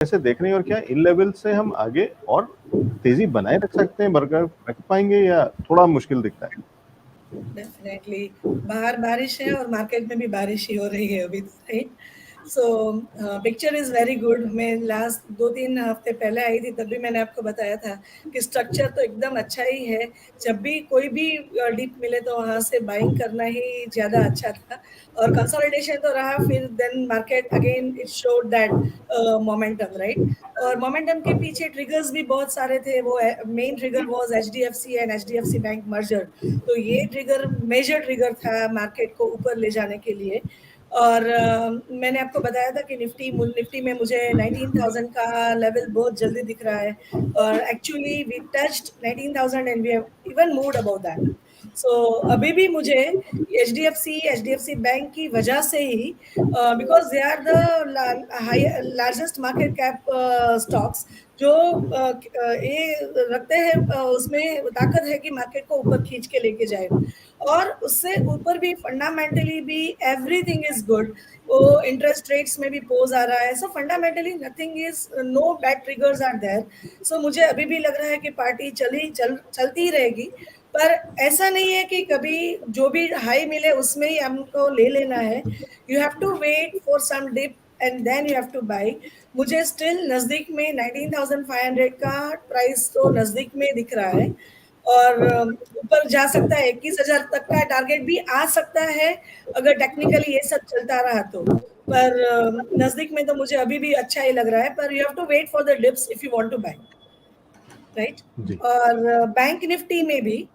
कैसे देख रहे हैं और क्या इन लेवल से हम आगे और तेजी बनाए रख सकते हैं, बरकरार रख पाएंगे या थोड़ा मुश्किल दिखता है? डेफिनेटली बाहर बारिश है और मार्केट में भी बारिश ही हो रही है अभी, right? So picture is very good. मैं लास्ट 2-3 हफ्ते पहले आई थी, तब भी मैंने आपको बताया था कि स्ट्रक्चर तो एकदम अच्छा ही है। जब भी कोई भी डिप मिले तो वहाँ से बाइंग करना ही ज़्यादा अच्छा था, और कंसोलिडेशन तो रहा, फिर then market again it showed that momentum, right? और मोमेंटम के पीछे ट्रिगर्स भी बहुत सारे थे। वो main trigger was HDFC and HDFC bank merger. तो ये ट्रिगर मेजर ट्रिगर था मार्केट को ऊपर ले जाने के लिए। और मैंने आपको बताया था कि निफ्टी में मुझे 19,000 का लेवल बहुत जल्दी दिख रहा है, और actually we touched 19,000 and we have even moved about that. So अभी भी मुझे एचडीएफसी बैंक की वजह से ही, because they are the largest market cap stocks, जो ये रखते हैं, उसमें ताकत है कि मार्केट को ऊपर खींच के लेके जाएगा। और उससे ऊपर भी फंडामेंटली भी एवरीथिंग इज गुड। वो इंटरेस्ट रेट्स में भी पोज आ रहा है, so fundamentally nothing is, no bad triggers are there. So मुझे अभी भी लग रहा है कि पार्टी चलती रहेगी। पर ऐसा नहीं है कि कभी जो भी हाई मिले उसमें ही हमको ले लेना है। You have to wait for some dip and then you have to buy. मुझे स्टिल नजदीक में 19,500 का प्राइस तो नजदीक में दिख रहा है, और ऊपर जा सकता है, 21,000 तक का टारगेट भी आ सकता है अगर टेक्निकली ये सब चलता रहा तो। पर नजदीक में तो मुझे अभी भी अच्छा ही लग रहा है, पर you have to wait for the dips if you want to buy, right? जी और बैंक निफ्टी में भी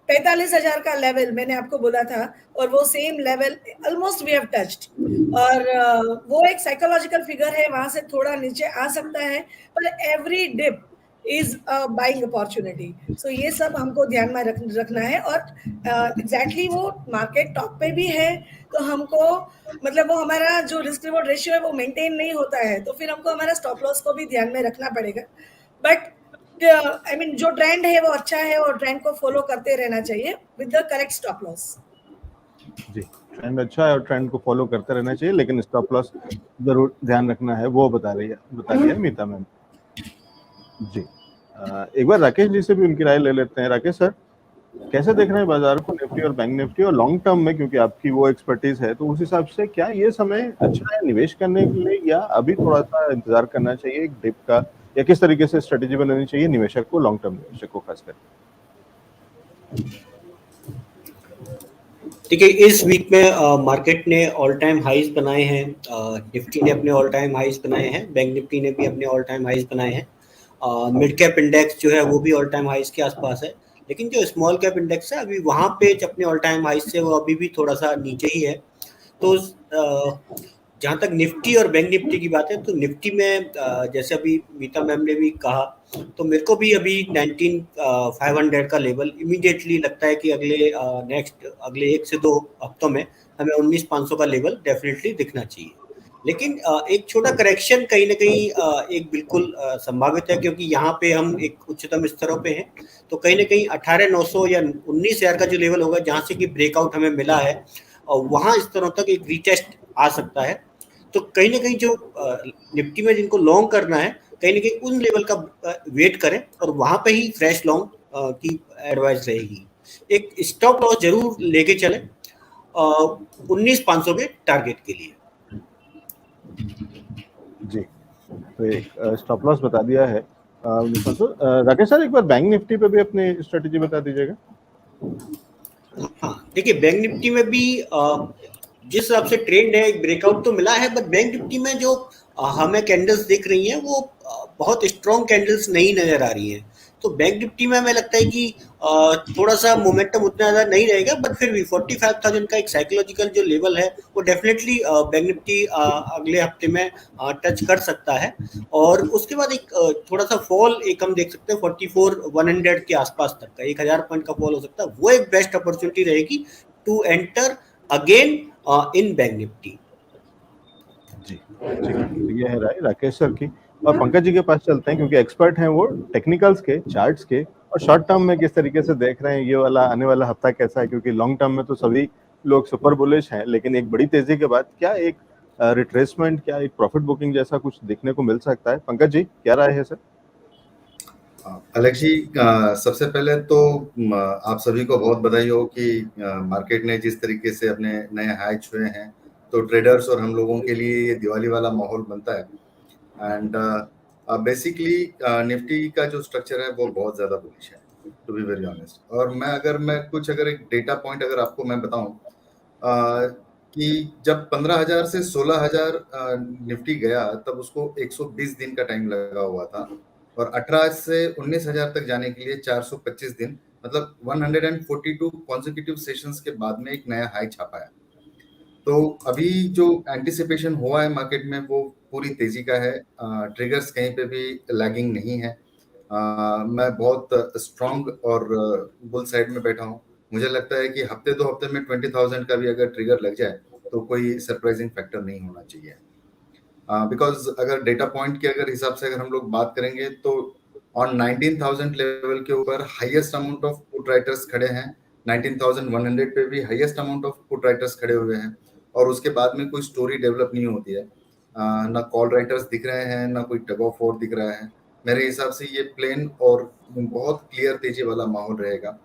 45,000 का लेवल मैंने आपको बोला था, और वो same level almost we have touched. और वो एक साइकोलॉजिकल फिगर है, वहां से थोड़ा नीचे आ सकता है, पर every dip is a buying opportunity. So ये सब हमको ध्यान में रखना है। और एग्जैक्टली वो मार्केट टॉप पे भी है, तो हमको, मतलब वो हमारा जो रिस्क रिवॉर्ड रेशियो है वो मेंटेन नहीं होता है, तो फिर हमको हमारा स्टॉप लॉस को भी ध्यान में रखना पड़ेगा। बट आई मीन जो ट्रेंड है वो अच्छा है, और ट्रेंड को फॉलो करते रहना चाहिए with the correct stop loss. जी, ट्रेंड अच्छा है और ट्रेंड को फॉलो करते रहना चाहिए, लेकिन स्टॉप लॉस जरूर ध्यान रखना है, वो बता रही है मीता मैम। जी, एक बार राकेश जी से भी उनकी राय ले लेते हैं। राकेश सर, कैसे देख रहे हैं बाजार को, निफ्टी और बैंक निफ्टी, और लॉन्ग टर्म में, क्योंकि आपकी वो एक्सपर्टीज है, तो उस हिसाब से क्या ये समय अच्छा है निवेश करने के लिए, या अभी थोड़ा सा इंतजार करना चाहिए एक डिप का, या किस तरीके से स्ट्रेटेजी बनानी चाहिए निवेशक को, लॉन्ग टर्म निवेशक को खासकर? देखिए, इस वीक में मार्केट ने ऑल टाइम हाईज बनाए हैं। निफ्टी ने अपने ऑल टाइम हाईज बनाए हैं, बैंक निफ्टी ने भी अपने ऑल टाइम हाईज बनाए हैं। मिड कैप इंडेक्स जो है वो भी ऑल टाइम हाईज के आसपास है, लेकिन जो स्मॉल कैप इंडेक्स है अभी वहाँ पे अपने ऑल टाइम हाईज से वो अभी भी थोड़ा सा नीचे ही है। तो जहाँ तक निफ्टी और बैंक निफ्टी की बात है, तो निफ्टी में जैसे अभी मीता मैम ने भी कहा, तो मेरे को भी अभी 19,500 का लेवल इमीडिएटली लगता है कि अगले 1 से 2 हफ्तों में हमें 19,500 का लेवल डेफिनेटली दिखना चाहिए। लेकिन एक छोटा करेक्शन कहीं ना कहीं एक बिल्कुल संभावित है, क्योंकि यहाँ पे हम एक उच्चतम स्तरों पे हैं। तो कहीं ना कहीं 18,900 या 19,000 का जो लेवल होगा, जहाँ से कि ब्रेकआउट हमें मिला है, और वहाँ स्तरों तक एक रीटेस्ट आ सकता है। तो कहीं ना कहीं जो निफ्टी में जिनको लॉन्ग करना है, कहीं ना कहीं उन लेवल का वेट करें, और वहां पे ही फ्रेश लॉन्ग की एडवाइस रहेगी। एक स्टॉप लॉस जरूर लेके चले 19,500 के टारगेट के लिए। जी, तो एक स्टॉप लॉस बता दिया है 19,500। राकेश सर, एक बार बैंक निफ्टी पे भी अपनी स्ट्रेटेजी बता दीजिएगा। हाँ, देखिए, बैंक निफ्टी में भी जिस हिसाब से ट्रेंड है, एक ब्रेकआउट तो मिला है, बट बैंक निफ्टी में जो हमें कैंडल्स दिख रही हैं वो बहुत स्ट्रॉन्ग कैंडल्स नहीं नजर आ रही हैं। तो बैंक निफ्टी में हमें लगता है कि थोड़ा सा मोमेंटम उतना ज़्यादा नहीं रहेगा, बट फिर भी 45,000 का एक साइकोलॉजिकल जो लेवल है वो डेफिनेटली बैंक निफ्टी अगले हफ्ते में टच कर सकता है। और उसके बाद एक थोड़ा सा फॉल एक हम देख सकते हैं 44,100 के आसपास तक का, 1,000 पॉइंट का फॉल हो सकता है। वो एक बेस्ट अपॉर्चुनिटी रहेगी to enter again in bank Nifty. जी, ठीक है, तो ये है राय राकेश सर की। और पंकज जी के पास चलते हैं, क्योंकि एक्सपर्ट हैं वो टेक्निकल्स के, चार्ट्स के, और शॉर्ट टर्म में किस तरीके से देख रहे हैं ये वाला आने वाला हफ्ता कैसा है, क्योंकि लॉन्ग टर्म में तो सभी लोग सुपर बुलिश हैं, लेकिन एक बड़ी तेजी के बाद क्या एक रिट्रेसमेंट क्या एक प्रॉफिट बुकिंग जैसा कुछ देखने को मिल सकता है? पंकज जी, क्या राय है सर? अलग जी, सबसे पहले तो आप सभी को बहुत बधाई हो कि मार्केट ने जिस तरीके से अपने नए हाई छुए हैं, तो ट्रेडर्स और हम लोगों के लिए ये दिवाली वाला माहौल बनता है। एंड बेसिकली निफ्टी का जो स्ट्रक्चर है वो बहुत ज़्यादा बुलिश है, टू बी वेरी ऑनेस्ट। और मैं कुछ अगर एक डेटा पॉइंट अगर आपको मैं बताऊं कि जब 15,000 से 16,000 निफ्टी गया, तब उसको 120 दिन का टाइम लगा हुआ था, और 18 से 19,000 तक जाने के लिए 425 दिन, मतलब 142 कॉन्सेक्यूटिव सेशंस के बाद में एक नया हाई छापा है। तो अभी जो एंटिसिपेशन हुआ है मार्केट में वो पूरी तेजी का है। ट्रिगर्स कहीं पे भी लैगिंग नहीं है। मैं बहुत स्ट्रांग और बुल साइड में बैठा हूँ। मुझे लगता है कि हफ्ते 2 हफ्ते में 20,000 का भी अगर ट्रिगर लग जाए तो कोई सरप्राइजिंग फैक्टर नहीं होना चाहिए। बिकॉज अगर डेटा पॉइंट के अगर हिसाब से अगर हम लोग बात करेंगे तो ऑन 19,000 लेवल के ऊपर highest amount of put writers खड़े हैं, 19,100 पे भी highest amount of put writers खड़े हुए हैं, और उसके बाद में कोई स्टोरी डेवलप नहीं होती है। ना कॉल राइटर्स दिख रहे हैं, ना कोई टग ऑफ वॉर दिख रहा है। मेरे हिसाब से ये प्लेन और बहुत क्लियर तेजी वाला माहौल रहेगा।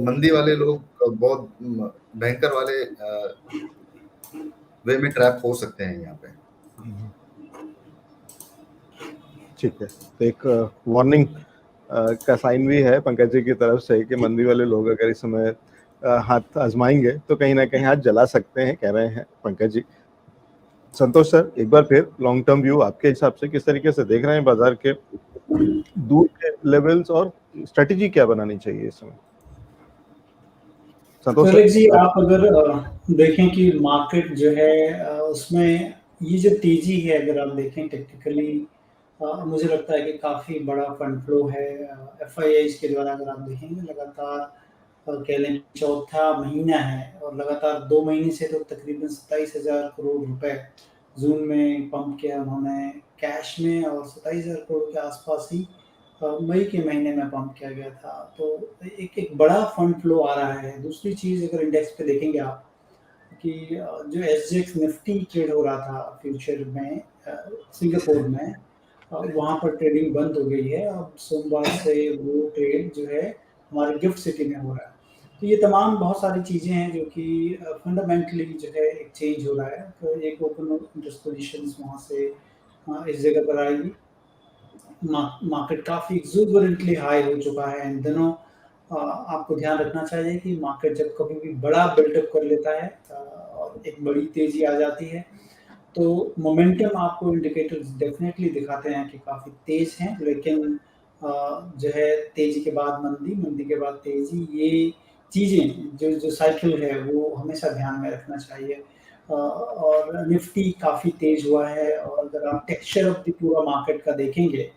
मंदी वाले लोग बहुत भयंकर वाले वे में ट्रैप हो सकते हैं यहाँ पे। ठीक है, तो एक वार्निंग का साइन भी है पंकज जी की तरफ से कि मंदी वाले लोग अगर इस समय हाथ आजमाएंगे तो कहीं ना कहीं हाथ जला सकते हैं, कह रहे हैं पंकज जी। संतोष सर, एक बार फिर लॉन्ग टर्म व्यू आपके हिसाब से किस तरीके से देख रहे हैं बाजार के दूर के लेवल्स, और स्ट्रेटेजी क्या बनानी चाहिए इस समय? संतोष सर जी, आप अगर देखें कि मार्केट जो है उसमें ये जो तेजी है, अगर आप देखें टेक्निकली, मुझे लगता है कि काफ़ी बड़ा फंड फ्लो है एफआईआईज के द्वारा। अगर आप देखेंगे लगातार कह लें चौथा महीना है, और लगातार 2 महीने से तो तकरीबन 27,000 करोड़ रुपए जून में पंप किया उन्होंने कैश में, और 27,000 करोड़ के आसपास ही मई के महीने में पंप किया गया था। तो एक बड़ा फंड फ्लो आ रहा है। दूसरी चीज़, अगर इंडेक्स पे देखेंगे आप कि जो एसजेएक्स निफ्टी ट्रेड हो रहा था फ्यूचर में सिंगापुर में, वहाँ पर ट्रेडिंग बंद हो गई है। अब सोमवार से वो ट्रेड जो है हमारे गिफ्ट सिटी में हो रहा है। तो ये तमाम बहुत सारी चीज़ें हैं जो कि फंडामेंटली जो है एक चेंज हो रहा है। तो एक ओपन इंटरेस्ट पोजीशंस वहाँ से इस जगह पर आएगी। मार्केट काफ़ी एक्सूबरेंटली हाई हो चुका है इन दिनों। आपको ध्यान रखना चाहिए कि मार्केट जब कभी भी बड़ा बिल्डअप कर लेता है और एक बड़ी तेज़ी आ जाती है, तो मोमेंटम आपको इंडिकेटर्स डेफिनेटली दिखाते हैं कि काफ़ी तेज़ हैं, लेकिन जो है तेज़ी के बाद मंदी, मंदी के बाद तेज़ी, ये चीज़ें जो साइकिल है वो हमेशा ध्यान में रखना चाहिए। और निफ्टी काफ़ी तेज़ हुआ है, और अगर आप टेक्सचर ऑफ द पूरा मार्केट का देखेंगे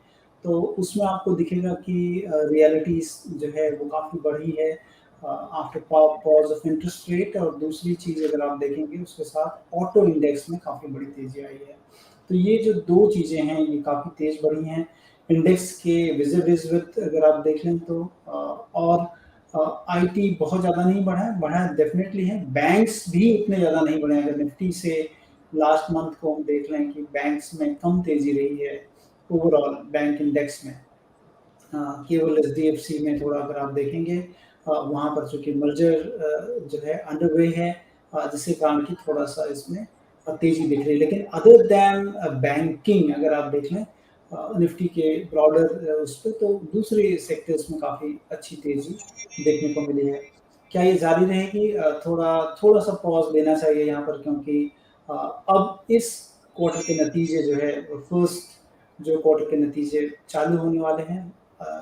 तो उसमें आपको दिखेगा कि रियलिटीज़ जो है वो काफ़ी बढ़ी है after pause of interest rate. और दूसरी चीज़ अगर आप देखेंगे उसके साथ ऑटो इंडेक्स में काफ़ी बड़ी तेज़ी आई है। तो ये जो 2 चीज़ें हैं ये काफ़ी तेज़ बढ़ी हैं इंडेक्स के विज़ विद। अगर आप देख लें तो और आईटी बहुत ज़्यादा नहीं बढ़ा डेफिनेटली है। बैंक्स भी उतने ज़्यादा नहीं बढ़े। अगर निफ्टी से लास्ट मंथ को हम देख लें कि बैंक्स में कम तेज़ी रही है ओवरऑल बैंक इंडेक्स में। केवल एचडीएफसी में थोड़ा अगर आप देखेंगे वहाँ पर चूँकि मर्जर जो है अंडरवे है, जिसके कारण कि थोड़ा सा इसमें तेज़ी दिख रही है। लेकिन अदर दैन बैंकिंग अगर आप देख लें निफ्टी के ब्रॉडर उस पर, तो दूसरे सेक्टर्स में काफ़ी अच्छी तेज़ी देखने को मिली है। क्या ये जारी रहेगी? थोड़ा सा पॉज लेना चाहिए यहाँ पर, क्योंकि अब इस क्वार्टर के नतीजे जो है फर्स्ट जो क्वार्टर के नतीजे चालू होने वाले हैं,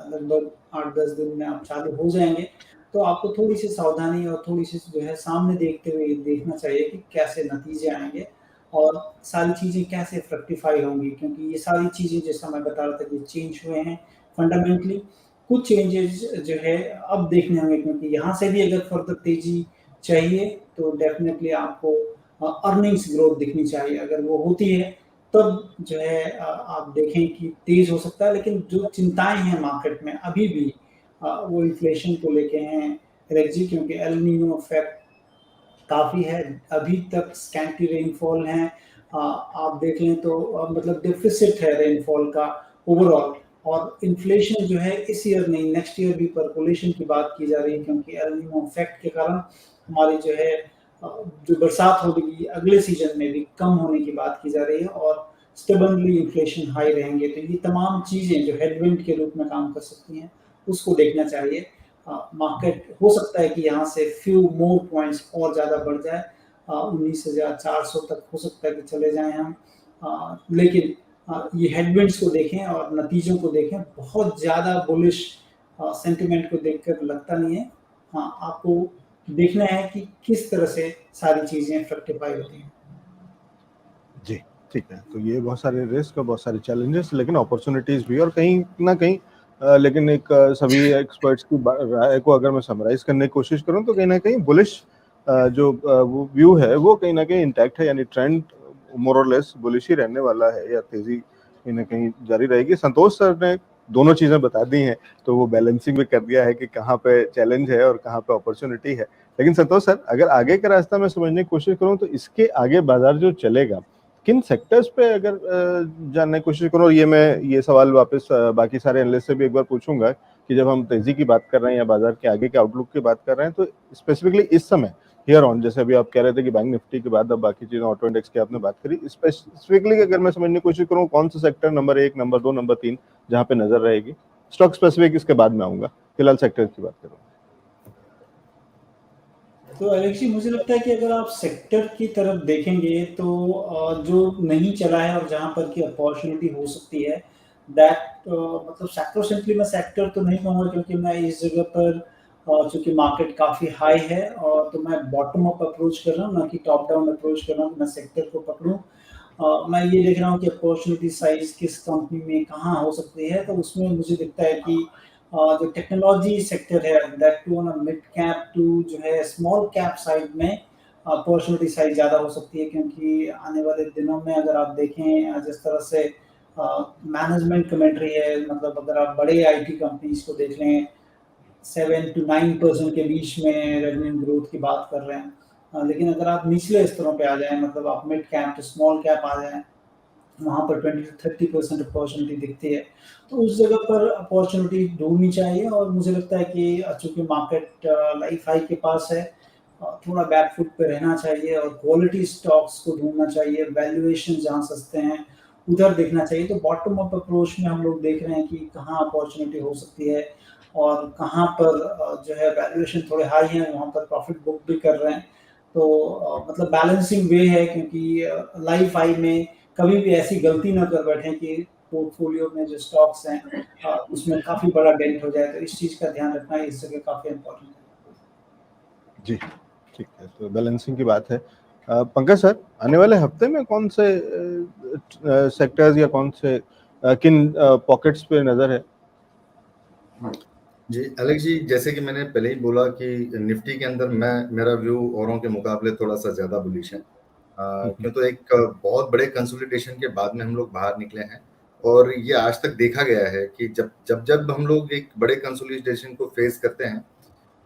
लगभग 8-10 दिन में आप चालू हो जाएंगे। तो आपको थोड़ी सी सावधानी और थोड़ी सी जो है सामने देखते हुए देखना चाहिए कि कैसे नतीजे आएंगे और सारी चीज़ें कैसे फ्रक्टिफाई होंगी, क्योंकि ये सारी चीज़ें जैसा मैं बता रहा था कि चेंज हुए हैं फंडामेंटली। कुछ चेंजेस जो है अब देखने होंगे, क्योंकि यहाँ से भी अगर फर्दर तेज़ी चाहिए तो डेफिनेटली आपको अर्निंग्स ग्रोथ दिखनी चाहिए। अगर वो होती है तब जो है आप देखें कि तेज़ हो सकता है। लेकिन जो चिंताएं हैं मार्केट में अभी भी वो इन्फ्लेशन को लेके हैं, क्योंकि एल नीनो इफेक्ट काफ़ी है, अभी तक स्कैंटी रेनफॉल है। आप देख लें तो मतलब डेफिसिट है रेनफॉल का ओवरऑल। और इन्फ्लेशन जो है इस ईयर नहीं, नेक्स्ट ईयर भी परकोलेशन की बात की जा रही है, क्योंकि एल नीनो इफेक्ट के कारण हमारी जो है जो बरसात होगी अगले सीजन में भी कम होने की बात की जा रही है, और स्टेबली इन्फ्लेशन हाई रहेंगे। तो ये तमाम चीज़ें जो हेडविंड के रूप में काम कर सकती हैं, उसको देखना चाहिए। मार्केट हो सकता है कि यहाँ से फ्यू मोर पॉइंट्स और ज़्यादा बढ़ जाए, 19,400 तक हो सकता है कि चले जाएं हम। लेकिन ये हेडविंड्स को देखें और नतीजों को देखें, बहुत ज़्यादा बुलिश सेंटिमेंट को देखकर लगता नहीं है। हाँ, आपको देखना है कि किस तरह से सारी चीज़ें फ्रक्टिफाई होती हैं। जी, ठीक है। तो ये बहुत सारे रिस्क और बहुत सारे चैलेंजेस, लेकिन अपॉर्चुनिटीज भी, और कहीं ना कहीं लेकिन एक सभी एक्सपर्ट्स की राय को अगर मैं समराइज करने की कोशिश करूं तो कहीं ना कहीं बुलिश जो वो व्यू है वो कहीं ना कहीं इंटैक्ट है, यानी ट्रेंड मोर और लेस बुलिश ही रहने वाला है, या तेजी कहीं ना कहीं जारी रहेगी। संतोष सर ने दोनों चीजें बता दी हैं, तो वो बैलेंसिंग भी कर दिया है कि कहाँ पे चैलेंज है और कहाँ पे अपॉर्चुनिटी है। लेकिन संतोष सर, अगर आगे का रास्ता मैं समझने की कोशिश करूं तो इसके आगे बाजार जो चलेगा, किन सेक्टर्स पे अगर जानने की कोशिश करो, ये सवाल वापस बाकी सारे एनालिस्ट से भी एक बार पूछूंगा कि जब हम तेजी की बात कर रहे हैं या बाजार के आगे के आउटलुक की बात कर रहे हैं, तो स्पेसिफिकली इस समय हियर ऑन, जैसे अभी आप कह रहे थे कि बैंक निफ्टी के बाद अब बाकी चीजें, ऑटो इंडेक्स की आपने बात करी, स्पेसिफिकली अगर मैं समझने की कोशिश करूँ कौन सा सेक्टर नंबर 1, नंबर 2, नंबर 3 जहाँ पे नजर रहेगी? स्टॉक स्पेसिफिक इसके बाद में आऊंगा, फिलहाल सेक्टर की बात करूँ। तो एलेक्स जी, मुझे लगता है कि अगर आप सेक्टर की तरफ देखेंगे तो जो नहीं चला है और जहाँ पर की अपॉर्चुनिटी हो सकती है, दैट मतलब सेक्टर मैं सेक्टर तो नहीं कहूँगा, क्योंकि मैं इस जगह पर चूंकि मार्केट काफ़ी हाई है, और तो मैं बॉटम अप अप्रोच कर रहा हूँ, ना कि टॉप डाउन अप्रोच कर रहा हूँ कि मैं सेक्टर को पकड़ूँ। मैं ये देख रहा हूँ कि अपॉर्चुनिटी साइज किस कंपनी में कहाँ हो सकती है, तो उसमें मुझे दिखता है कि जो टेक्नोलॉजी सेक्टर है, that too on a mid cap too जो है स्मॉल कैप साइड में अपॉर्चुनिटी साइज ज़्यादा हो सकती है, क्योंकि आने वाले दिनों में अगर आप देखें जिस तरह से मैनेजमेंट कमेंट्री है, मतलब अगर आप बड़े आईटी कंपनीज को देख लें, 7 to 9% के बीच में रेवेन्यू ग्रोथ की बात कर रहे हैं। लेकिन अगर आप निचले स्तरों पे आ जाएं, मतलब आप mid cap to small cap आ जाएं, वहाँ पर 20 to 30% अपॉर्चुनिटी दिखती है। तो उस जगह पर अपॉर्चुनिटी ढूंढनी चाहिए, और मुझे लगता है कि चूंकि मार्केट लाइफ हाई के पास है, थोड़ा बैकफुट पे रहना चाहिए और क्वालिटी स्टॉक्स को ढूंढना चाहिए, वैल्यूएशन जहाँ सस्ते हैं उधर देखना चाहिए। तो बॉटम अप अप्रोच में हम लोग देख रहे हैं कि कहाँ अपॉर्चुनिटी हो सकती है, और कहाँ पर जो है वैल्यूएशन थोड़े हाई हैं, वहाँ पर प्रॉफिट बुक भी कर रहे हैं। तो मतलब बैलेंसिंग वे है, क्योंकि लाइफ हाई में कभी भी ऐसी गलती ना कर बैठे कि पोर्टफोलियो में जो स्टॉक्स हैं उसमें काफ़ी बड़ा डेंट हो जाए। तो इस चीज़ का ध्यान रखना इस जगह काफ़ी इम्पोर्टेंट है। जी, ठीक है। तो बैलेंसिंग की बात है। पंकज सर, आने वाले हफ्ते में कौन से सेक्टर्स या कौन से किन पॉकेट्स पे नजर है? जी अलग जी, जैसे कि मैंने पहले ही बोला कि निफ्टी के अंदर मेरा व्यू औरों के मुकाबले थोड़ा सा ज्यादा बुलिश है, क्यों तो एक बहुत बड़े कंसोलिडेशन के बाद में हम लोग बाहर निकले हैं, और ये आज तक देखा गया है कि जब जब जब हम लोग एक बड़े कंसोलिडेशन को फेस करते हैं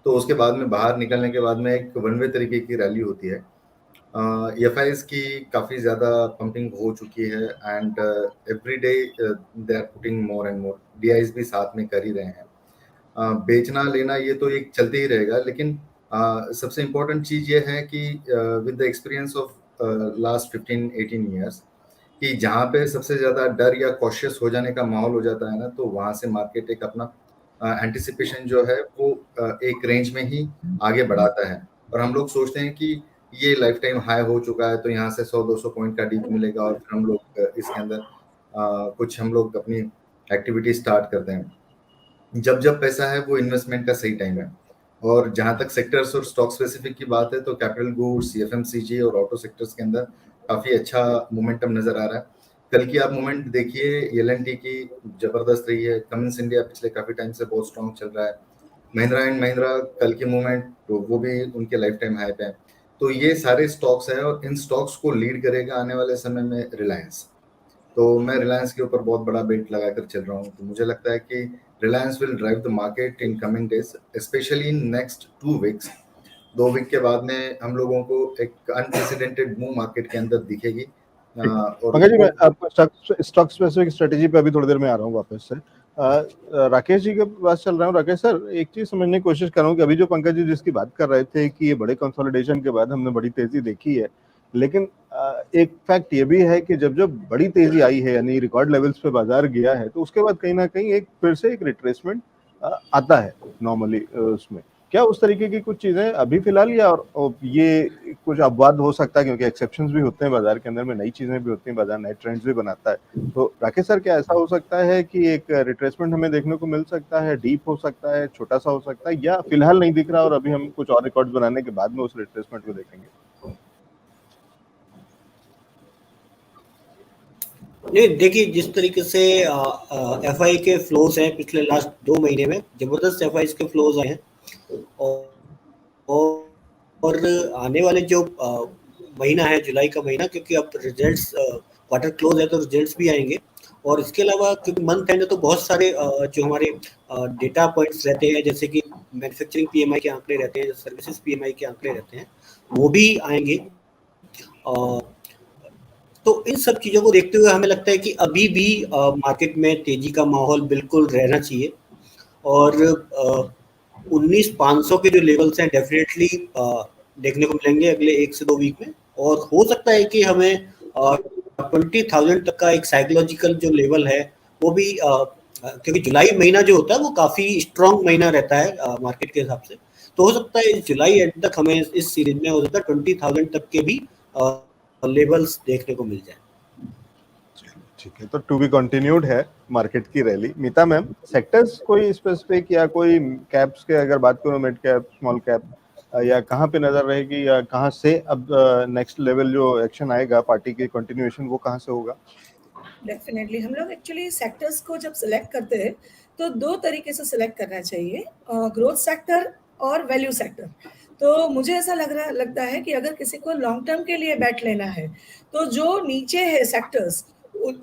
तो उसके बाद में बाहर निकलने के बाद में एक वन वे तरीके की रैली होती है। एफआईएस की काफ़ी ज़्यादा पंपिंग हो चुकी है, and every day they are putting more and more, DIIs भी साथ में कर ही रहे हैं। बेचना लेना ये तो एक चलते ही रहेगा, लेकिन सबसे इम्पोर्टेंट चीज़ ये है कि with the experience of last 15-18 years, कि जहाँ पे सबसे ज़्यादा डर या कॉशियस हो जाने का माहौल हो जाता है ना, तो वहाँ से मार्केट एक अपना एंटिसिपेशन जो है वो एक रेंज में ही आगे बढ़ाता है, और हम लोग सोचते हैं कि ये लाइफ टाइम हाई हो चुका है तो यहाँ से 100-200 पॉइंट का डीप मिलेगा, और फिर हम लोग इसके अंदर कुछ हम लोग अपनी एक्टिविटी स्टार्ट करते हैं। जब जब पैसा है वो इन्वेस्टमेंट का सही टाइम है। और जहां तक सेक्टर्स और स्टॉक स्पेसिफिक की बात है तो कैपिटल गुड्स, एफएमसीजी और ऑटो सेक्टर्स के अंदर काफी अच्छा मोमेंटम नजर आ रहा है। कल की आप मोमेंट देखिए, एल&टी की जबरदस्त रही है, कमिंस इंडिया पिछले काफी टाइम से बहुत स्ट्रॉन्ग चल रहा है, महिंद्रा एंड महिंद्रा कल की मूवमेंट तो वो भी उनके लाइफ टाइम हाई पे है। तो ये सारे स्टॉक्स हैं, और इन स्टॉक्स को लीड करेगा आने वाले समय में रिलायंस। तो मैं रिलायंस के ऊपर बहुत बड़ा बेट लगाकर चल रहा हूँ। तो मुझे लगता है कि Reliance will drive the market in coming days, specially in next 2 weeks. 2 week के बाद में हम लोगों को एक अनप्रेसिडेंटेड मूव मार्केट के अंदर दिखेगी। और पंकज जी, मैं आपको स्टॉक स्पेसिफिक स्ट्रेटेजी पे अभी थोड़ी देर में आ रहा हूँ वापस से। राकेश जी के पास चल रहा हूँ। राकेश सर, एक चीज समझने की कोशिश कर रहा हूँ कि अभी जो पंकज जी जिसकी बात कर रहे थे कि ये बड़े कंसोलिडेशन के बाद हमने बड़ी तेजी देखी है, लेकिन एक फैक्ट ये भी है कि जब जब बड़ी तेजी आई है, यानी रिकॉर्ड लेवल्स पे बाजार गया है, तो उसके बाद कहीं ना कहीं एक फिर से एक रिट्रेसमेंट आता है नॉर्मली उसमें। क्या उस तरीके की कुछ चीजें अभी फिलहाल, या और ये कुछ अपवाद हो सकता है, क्योंकि एक्सेप्शंस भी होते हैं बाजार के अंदर में, नई चीजें भी होती हैं, बाजार नए ट्रेंड्स भी बनाता है। तो राकेश सर, क्या ऐसा हो सकता है कि एक रिट्रेसमेंट हमें देखने को मिल सकता है, डीप हो सकता है, छोटा सा हो सकता है, या फिलहाल नहीं दिख रहा और अभी हम कुछ और रिकॉर्ड्स बनाने के बाद में उस रिट्रेसमेंट को देखेंगे? नहीं, देखिए, जिस तरीके से एफआई के फ्लोज हैं पिछले लास्ट 2 महीने में, जबरदस्त एफआई के फ्लोज आए हैं, और आने वाले जो महीना है, जुलाई का महीना, क्योंकि अब रिजल्ट्स क्वार्टर क्लोज है तो रिजल्ट्स भी आएंगे, और इसके अलावा क्योंकि मंथ एंड है तो बहुत सारे जो हमारे डेटा पॉइंट्स रहते हैं, जैसे कि मैन्युफैक्चरिंग पीएमआई के आंकड़े रहते हैं, सर्विसेज पीएमआई के आंकड़े रहते हैं, वो भी आएंगे। तो इन सब चीज़ों को देखते हुए हमें लगता है कि अभी भी मार्केट में तेजी का माहौल बिल्कुल रहना चाहिए, और 19,500 के जो लेवल्स हैं डेफिनेटली देखने को मिलेंगे अगले 1 से 2 वीक में, और हो सकता है कि हमें 20,000 तक का एक साइकोलॉजिकल जो लेवल है वो भी, क्योंकि जुलाई महीना जो होता है वो काफ़ी स्ट्रॉन्ग महीना रहता है मार्केट के हिसाब से, तो हो सकता है जुलाई एंड तक हमें इस सीरीज में हो सकता है 20,000 तक के भी लेवल्स देखने को मिल जाए। ठीक है, तो टू बी कंटिन्यूड है मार्केट की रैली। मीता मैम, सेक्टर्स कोई स्पेसिफिक या कोई कैप्स के अगर बात करूं, मिड कैप, स्मॉल कैप, या कहां पे नजर रहेगी, या कहां से अब नेक्स्ट लेवल जो एक्शन आएगा पार्टी की कंटिन्यूएशन, वो कहां से होगा? डेफिनेटली हम लोग एक्चुअली सेक्टर्स को जब सिलेक्ट करते हैं तो 2 तरीके से सिलेक्ट करना चाहिए, ग्रोथ सेक्टर और वैल्यू सेक्टर। तो मुझे ऐसा लगता है कि अगर किसी को लॉन्ग टर्म के लिए बैट लेना है, तो जो नीचे है सेक्टर्स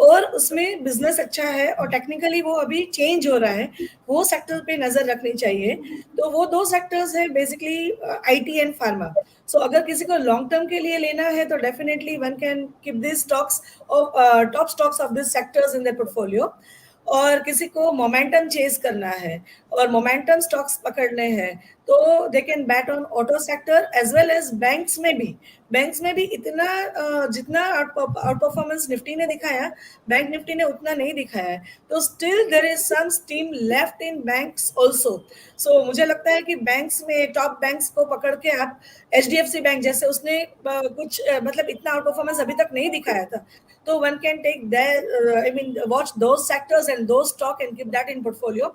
और उसमें बिजनेस अच्छा है और टेक्निकली वो अभी चेंज हो रहा है, वो सेक्टर पे नजर रखनी चाहिए। तो वो 2 सेक्टर्स है बेसिकली, आईटी एंड फार्मा। सो अगर किसी को लॉन्ग टर्म के लिए लेना है तो definitely one can keep this stocks और top stocks of this sectors in their portfolio. और किसी को मोमेंटम चेज करना है और मोमेंटम स्टॉक्स पकड़ने हैं, तो they can bet on auto sector as well as banks में भी इतना जितना आउट परफॉर्मेंस निफ्टी ने दिखाया, बैंक निफ्टी ने उतना नहीं दिखाया है, तो still there is some steam left in banks also. So मुझे लगता है कि बैंक्स में टॉप बैंक्स को पकड़ के आप, एचडीएफसी बैंक जैसे उसने कुछ मतलब इतना आउट परफॉर्मेंस अभी तक नहीं दिखाया था, तो one can take their watch those sectors and those stock and keep that in portfolio।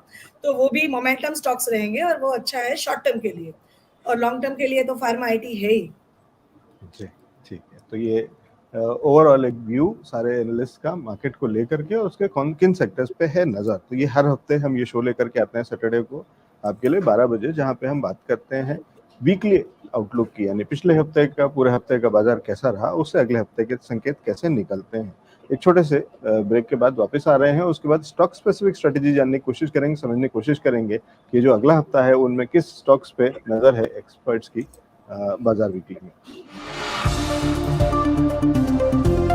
तो वो भी मोमेंटम स्टॉक्स रहेंगे और वो अच्छा है शॉर्ट टर्म के लिए, और लॉन्ग टर्म के लिए तो फार्मा आईटी है ही। जी, ठीक है। तो ये ओवरऑल एक व्यू सारे एनालिस्ट का मार्केट को लेकर के, और उसके कौन किन सेक्टर्स पे है नजर। तो ये हर हफ्ते हम ये शो लेकर के आते हैं सैटरडे को आपके लिए 12 बजे, जहाँ पे हम बात करते हैं वीकली आउटलुक की, यानी पिछले हफ्ते का, पूरे हफ्ते का बाजार कैसा रहा, उससे अगले हफ्ते के संकेत कैसे निकलते हैं। एक छोटे से ब्रेक के बाद वापस आ रहे हैं, उसके बाद स्टॉक स्पेसिफिक स्ट्रेटेजी जानने की कोशिश करेंगे, समझने की कोशिश करेंगे कि जो अगला हफ्ता है उनमें किस स्टॉक्स पे नजर है एक्सपर्ट्स की बाजार वीकली में।